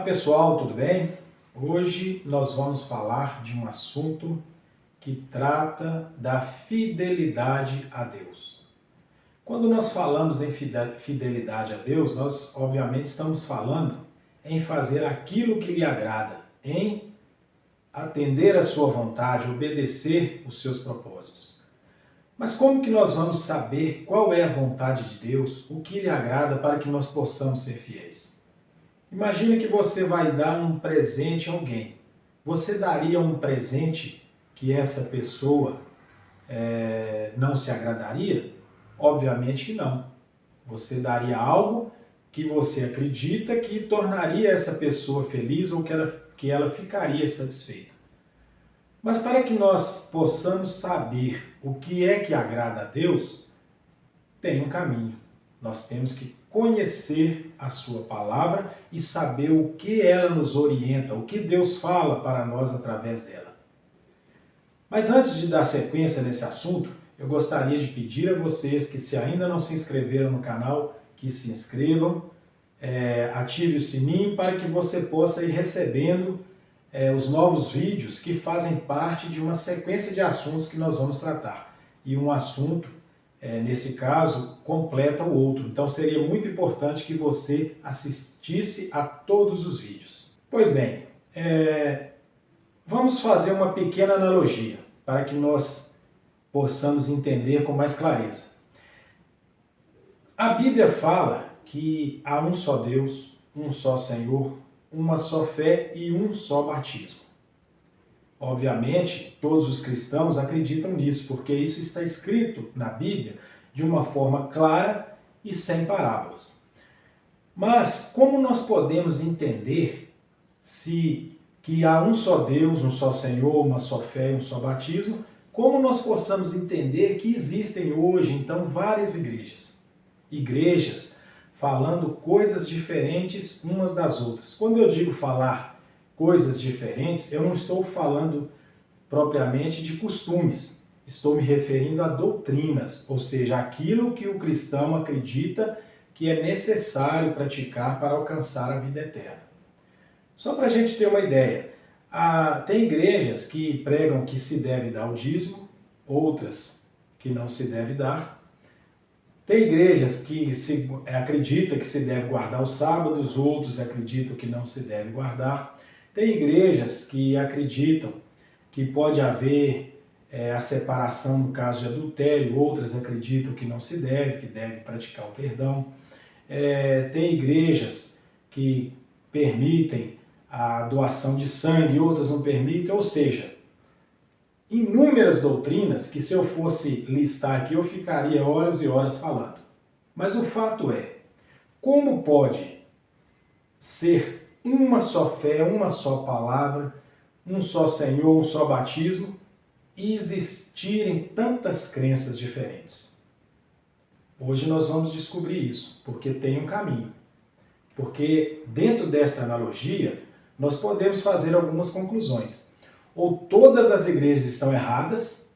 Olá pessoal, tudo bem? Hoje nós vamos falar de um assunto que trata da fidelidade a Deus. Quando nós falamos em fidelidade a Deus, nós obviamente estamos falando em fazer aquilo que lhe agrada, em atender a sua vontade, obedecer os seus propósitos. Mas como que nós vamos saber qual é a vontade de Deus, o que lhe agrada para que nós possamos ser fiéis? Imagina que você vai dar um presente a alguém. Você daria um presente que essa pessoa não se agradaria? Obviamente que não. Você daria algo que você acredita que tornaria essa pessoa feliz ou que ela ficaria satisfeita. Mas para que nós possamos saber o que é que agrada a Deus, tem um caminho. Nós temos que conhecer a sua palavra e saber o que ela nos orienta, o que Deus fala para nós através dela. Mas antes de dar sequência nesse assunto, eu gostaria de pedir a vocês que, se ainda não se inscreveram no canal, que se inscrevam, ative o sininho para que você possa ir recebendo os novos vídeos que fazem parte de uma sequência de assuntos que nós vamos tratar. E um assunto, nesse caso, completa o outro. Então seria muito importante que você assistisse a todos os vídeos. Pois bem, vamos fazer uma pequena analogia para que nós possamos entender com mais clareza. A Bíblia fala que há um só Deus, um só Senhor, uma só fé e um só batismo. Obviamente, todos os cristãos acreditam nisso, porque isso está escrito na Bíblia de uma forma clara e sem parábolas. Mas como nós podemos entender que há um só Deus, um só Senhor, uma só fé e um só batismo, como nós possamos entender que existem hoje, então, várias igrejas? Igrejas falando coisas diferentes umas das outras. Quando eu digo falar coisas diferentes, eu não estou falando propriamente de costumes, estou me referindo a doutrinas, ou seja, aquilo que o cristão acredita que é necessário praticar para alcançar a vida eterna. Só para a gente ter uma ideia, tem igrejas que pregam que se deve dar o dízimo, outras que não se deve dar. Tem igrejas que acreditam que se deve guardar os sábados, outros acreditam que não se deve guardar. Tem igrejas que acreditam que pode haver a separação no caso de adultério, outras acreditam que não se deve, que deve praticar o perdão. Tem igrejas que permitem a doação de sangue, outras não permitem, ou seja, inúmeras doutrinas que, se eu fosse listar aqui, eu ficaria horas e horas falando. Mas o fato é, como pode ser uma só fé, uma só palavra, um só Senhor, um só batismo, e existirem tantas crenças diferentes? Hoje nós vamos descobrir isso, porque tem um caminho. Porque dentro desta analogia, nós podemos fazer algumas conclusões. Ou todas as igrejas estão erradas,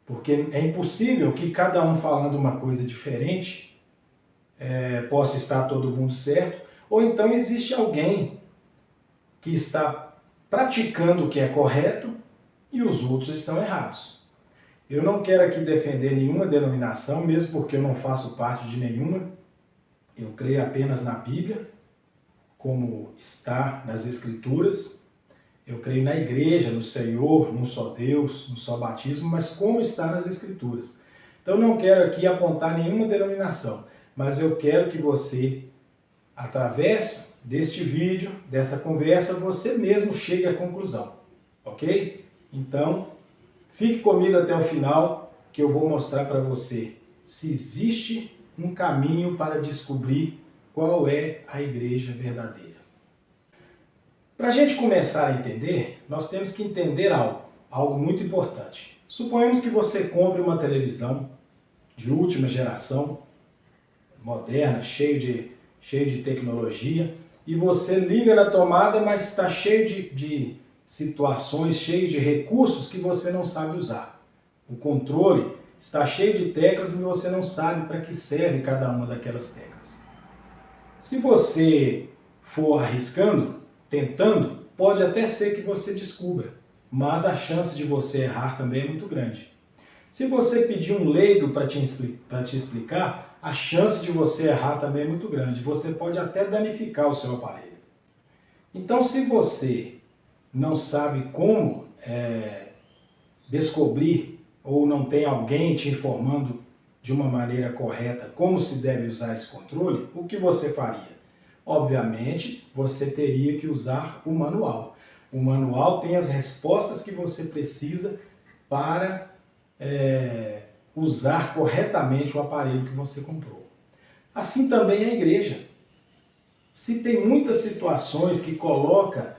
porque é impossível que cada um falando uma coisa diferente possa estar todo mundo certo, ou então existe alguém que está praticando o que é correto e os outros estão errados. Eu não quero aqui defender nenhuma denominação, mesmo porque eu não faço parte de nenhuma. Eu creio apenas na Bíblia, como está nas Escrituras. Eu creio na igreja, no Senhor, num só Deus, num só batismo, mas como está nas Escrituras. Então eu não quero aqui apontar nenhuma denominação, mas eu quero que você, através deste vídeo, desta conversa, você mesmo chegue à conclusão, ok? Então, fique comigo até o final, que eu vou mostrar para você se existe um caminho para descobrir qual é a igreja verdadeira. Para a gente começar a entender, nós temos que entender algo muito importante. Suponhamos que você compre uma televisão de última geração, moderna, cheio de tecnologia, e você liga na tomada, mas está cheio de situações, cheio de recursos que você não sabe usar. O controle está cheio de teclas e você não sabe para que serve cada uma daquelas teclas. Se você for arriscando, tentando, pode até ser que você descubra, mas a chance de você errar também é muito grande. Se você pedir um leigo para te explicar, a chance de você errar também é muito grande. Você pode até danificar o seu aparelho. Então, se você não sabe como descobrir ou não tem alguém te informando de uma maneira correta como se deve usar esse controle, o que você faria? Obviamente, você teria que usar o manual. O manual tem as respostas que você precisa para usar corretamente o aparelho que você comprou. Assim também é a igreja. Se tem muitas situações que coloca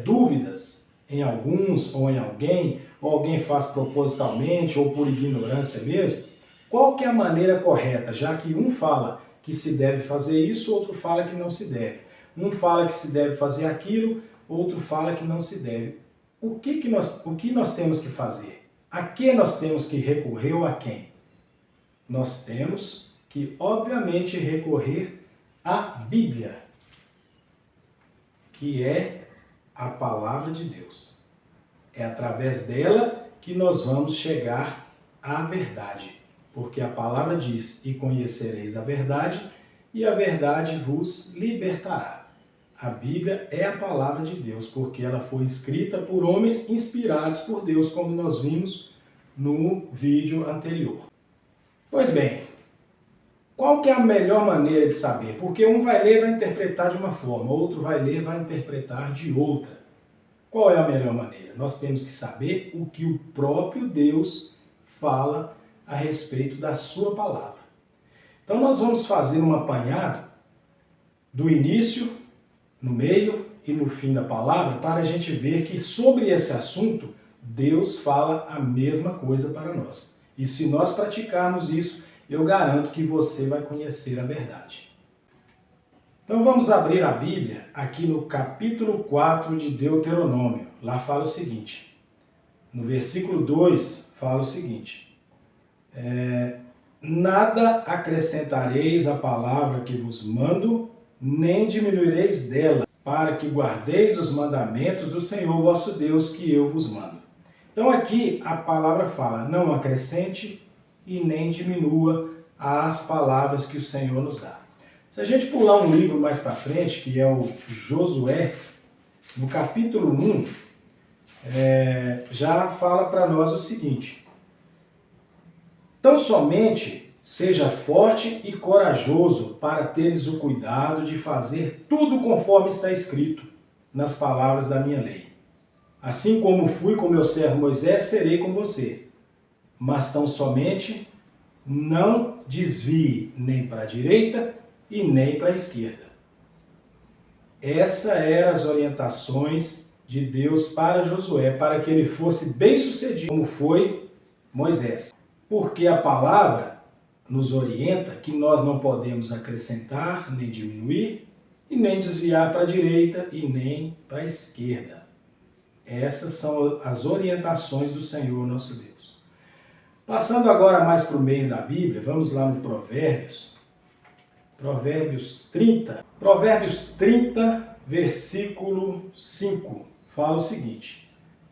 dúvidas em alguns ou em alguém, ou alguém faz propositalmente ou por ignorância mesmo, qual que é a maneira correta? Já que um fala que se deve fazer isso, outro fala que não se deve. Um fala que se deve fazer aquilo, outro fala que não se deve. O que nós temos que fazer? A que nós temos que recorrer ou a quem? Nós temos que, obviamente, recorrer à Bíblia, que é a palavra de Deus. É através dela que nós vamos chegar à verdade, porque a palavra diz: e conhecereis a verdade, e a verdade vos libertará. A Bíblia é a palavra de Deus, porque ela foi escrita por homens inspirados por Deus, como nós vimos no vídeo anterior. Pois bem, qual que é a melhor maneira de saber? Porque um vai ler e vai interpretar de uma forma, outro vai ler e vai interpretar de outra. Qual é a melhor maneira? Nós temos que saber o que o próprio Deus fala a respeito da sua palavra. Então nós vamos fazer um apanhado do início, no meio e no fim da palavra, para a gente ver que sobre esse assunto Deus fala a mesma coisa para nós. E se nós praticarmos isso, eu garanto que você vai conhecer a verdade. Então vamos abrir a Bíblia aqui no capítulo 4 de Deuteronômio. Lá fala o seguinte, no versículo 2 fala o seguinte: nada acrescentareis à palavra que vos mando, nem diminuireis dela, para que guardeis os mandamentos do Senhor vosso Deus que eu vos mando. Então aqui a palavra fala, não acrescente e nem diminua as palavras que o Senhor nos dá. Se a gente pular um livro mais para frente, que é o Josué, no capítulo 1, já fala para nós o seguinte: tão somente seja forte e corajoso para teres o cuidado de fazer tudo conforme está escrito nas palavras da minha lei. Assim como fui com meu servo Moisés, serei com você. Mas tão somente não desvie nem para a direita e nem para a esquerda. Essas eram as orientações de Deus para Josué, para que ele fosse bem sucedido, como foi Moisés. Porque a palavra nos orienta que nós não podemos acrescentar, nem diminuir, e nem desviar para a direita e nem para a esquerda. Essas são as orientações do Senhor nosso Deus. Passando agora mais para o meio da Bíblia, vamos lá no Provérbios. Provérbios 30. Provérbios 30, versículo 5, fala o seguinte: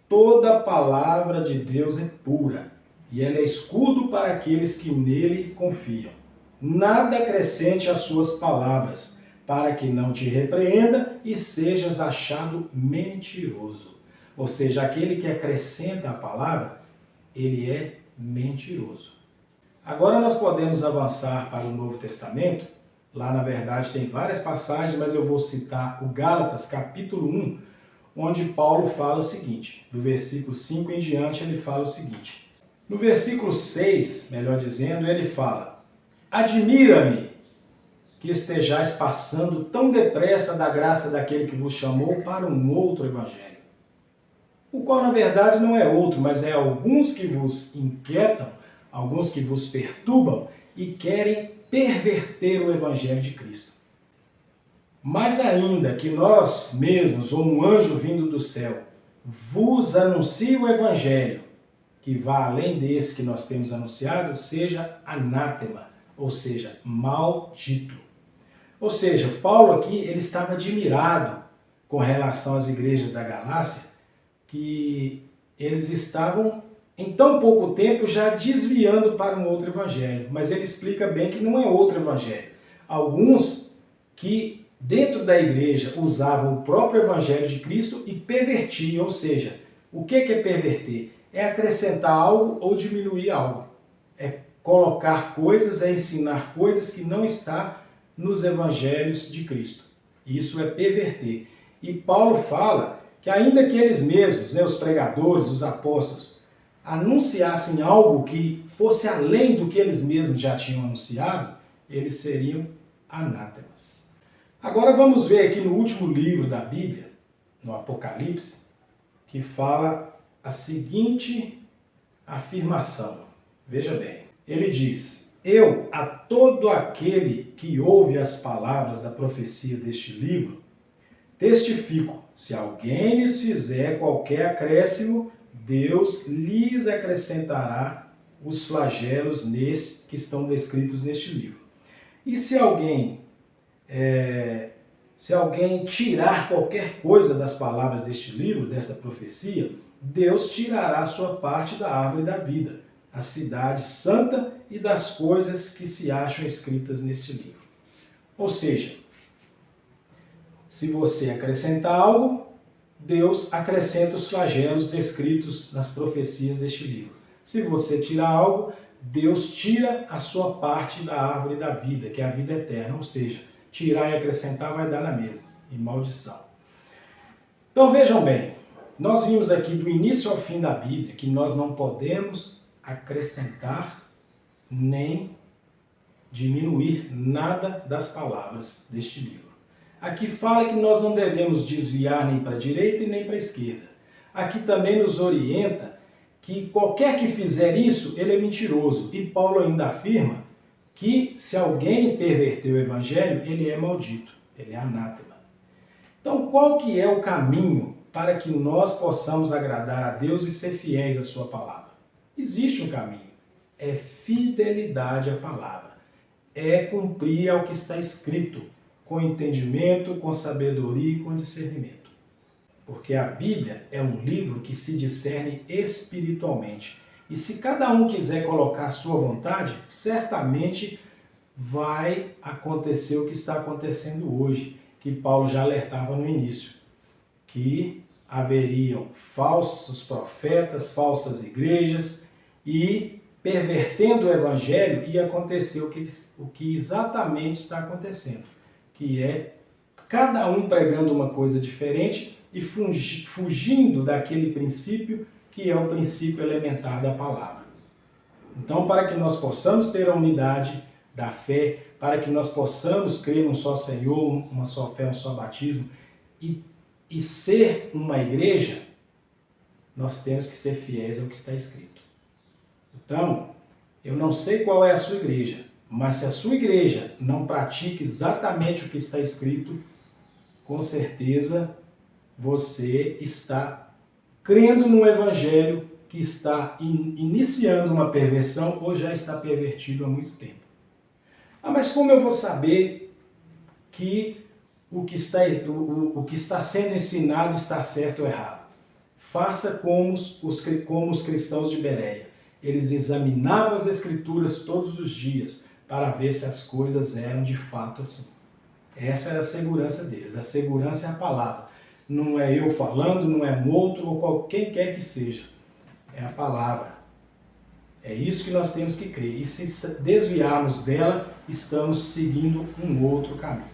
toda palavra de Deus é pura, e ela é escudo para aqueles que nele confiam. Nada acrescente às suas palavras, para que não te repreenda e sejas achado mentiroso. Ou seja, aquele que acrescenta a palavra, ele é mentiroso. Agora nós podemos avançar para o Novo Testamento. Lá, na verdade, tem várias passagens, mas eu vou citar o Gálatas, capítulo 1, onde Paulo fala o seguinte. Do versículo 5 em diante, ele fala o seguinte. No versículo 6, melhor dizendo, ele fala: admira-me que estejais passando tão depressa da graça daquele que vos chamou para um outro evangelho, o qual, na verdade, não é outro, mas é alguns que vos inquietam, alguns que vos perturbam e querem perverter o evangelho de Cristo. Mais ainda que nós mesmos, ou um anjo vindo do céu, vos anuncie o evangelho, que vá além desse que nós temos anunciado, seja anátema, ou seja, maldito. Ou seja, Paulo aqui ele estava admirado com relação às igrejas da Galácia, que eles estavam em tão pouco tempo já desviando para um outro evangelho. Mas ele explica bem que não é outro evangelho. Alguns que dentro da igreja usavam o próprio evangelho de Cristo e pervertiam, ou seja, o que é perverter? É acrescentar algo ou diminuir algo. É colocar coisas, é ensinar coisas que não está nos evangelhos de Cristo. Isso é perverter. E Paulo fala que ainda que eles mesmos, os pregadores, os apóstolos, anunciassem algo que fosse além do que eles mesmos já tinham anunciado, eles seriam anátemas. Agora vamos ver aqui no último livro da Bíblia, no Apocalipse, que fala a seguinte afirmação. Veja bem, ele diz: eu, a todo aquele que ouve as palavras da profecia deste livro, testifico, se alguém lhes fizer qualquer acréscimo, Deus lhes acrescentará os flagelos que estão descritos neste livro. E se alguém tirar qualquer coisa das palavras deste livro, desta profecia, Deus tirará a sua parte da árvore da vida, a cidade santa e das coisas que se acham escritas neste livro. Ou seja, se você acrescentar algo, Deus acrescenta os flagelos descritos nas profecias deste livro. Se você tirar algo, Deus tira a sua parte da árvore da vida, que é a vida eterna. Ou seja, tirar e acrescentar vai dar na mesma, e maldição. Então vejam bem, nós vimos aqui do início ao fim da Bíblia que nós não podemos acrescentar nem diminuir nada das palavras deste livro. Aqui fala que nós não devemos desviar nem para a direita e nem para a esquerda. Aqui também nos orienta que qualquer que fizer isso, ele é mentiroso. E Paulo ainda afirma que se alguém perverter o evangelho, ele é maldito, ele é anátema. Então, qual que é o caminho para que nós possamos agradar a Deus e ser fiéis à sua palavra? Existe um caminho, é fidelidade à palavra, é cumprir ao que está escrito, com entendimento, com sabedoria e com discernimento. Porque a Bíblia é um livro que se discerne espiritualmente. E se cada um quiser colocar a sua vontade, certamente vai acontecer o que está acontecendo hoje, que Paulo já alertava no início, que haveriam falsos profetas, falsas igrejas, e pervertendo o evangelho ia acontecer o que exatamente está acontecendo, que é cada um pregando uma coisa diferente e fugindo daquele princípio que é o princípio elementar da palavra. Então, para que nós possamos ter a unidade da fé, para que nós possamos crer num só Senhor, uma só fé, um só batismo, e ser uma igreja, nós temos que ser fiéis ao que está escrito. Então, eu não sei qual é a sua igreja, mas se a sua igreja não pratica exatamente o que está escrito, com certeza você está crendo num evangelho que está iniciando uma perversão ou já está pervertido há muito tempo. Mas como eu vou saber que o que está sendo ensinado está certo ou errado? Faça como os cristãos de Bereia. Eles examinavam as Escrituras todos os dias para ver se as coisas eram de fato assim. Essa era a segurança deles. A segurança é a palavra. Não é eu falando, não é um outro ou quem quer que seja. É a palavra. É isso que nós temos que crer. E se desviarmos dela, estamos seguindo um outro caminho.